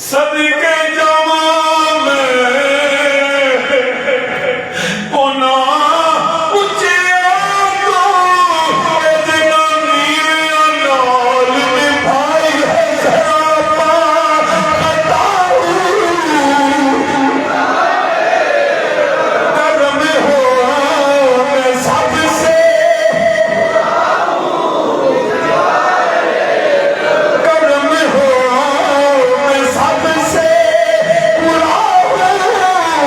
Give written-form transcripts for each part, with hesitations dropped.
सदके जावा पुना उचिया को इतना नीरिया नाल निभाई है सरापा बताऊं कर्म हो मैं सबसे कर्म हो मैं सबसे बुरा हूं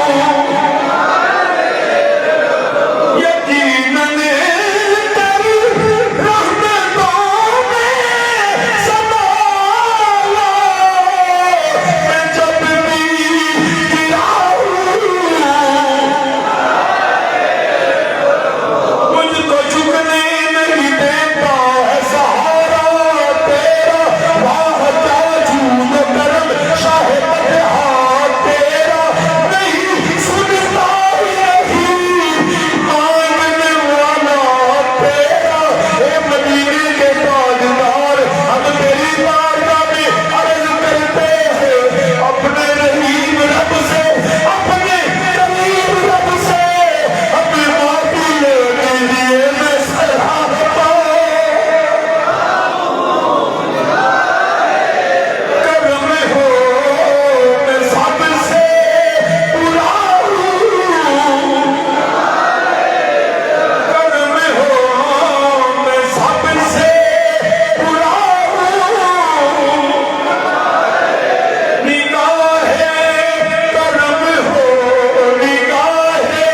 यकीनन तेरी रहमतों में संभाला मैं जब भी गिरा मुझको झुकने नहीं देता है सहारा तेरा वाह क्या झूम करम शाहे बदहार तेरा नहीं सुनता यही मांगने वाला तेरा ए मदीने के ताजदार हम तेरी बारगाह में अर्ज करते हैं अपने रहीम रब से अपने करीम रब से अपने माफी लेने लिए मैं सराहता कर्म हो मैं सबसे बुरा हूं कर्म हो मैं सबसे बुरा हूं निगाहे कर्म हो निगाहे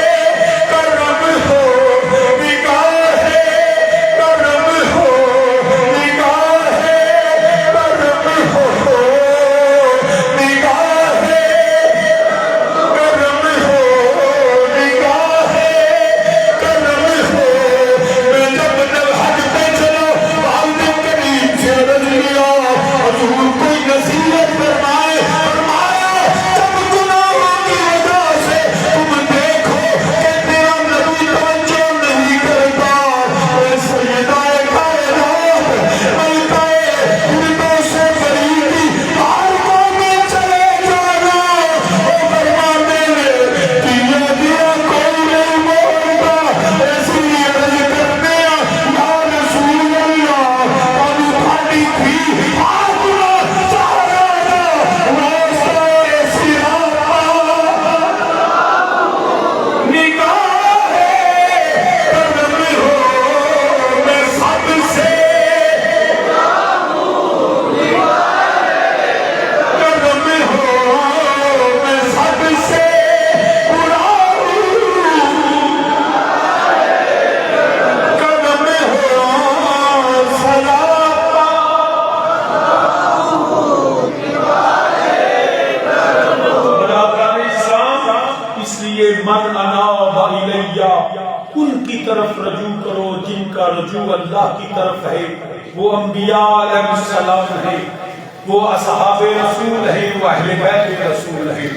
कर्म हो निगाहे कर्म हो निगाहे कर्म हो निगाहे कर्म हो निगाहे कर्म हो मैं जब जब हज पे चलो बाउल करीम से अर्ज किया हुजूर कोई नसीहत फरमाए फरमाया जब गुनाहों की वजह से तुम देखो कि तेरा नबी तवज्जो नहीं करता ए सैयदाए कायनात मलकाए फिरदौस बरीकी बारगाह में चले जाना ओ फरमाते हैं दिया दिया कोई नहीं मोड़ता ऐसी अर्ज करते हैं या रसूल अल्लाह तानू फाड़ी थी आकुला सहारा वास्ते सिरापा निगाहे कर्म हो मैं सबसे कर्म हो मैं सबसे बुरा हूं कर्म हो सरापा बराबरान इस्लाम इसलिए मन अनाब इलैया उनकी तरफ रजू करो जिनका रजू अल्लाह की तरफ है वो अंबिया अलैहिस्सलाम है वो असहाबे रसूल है वो अहले बैत रसूल है।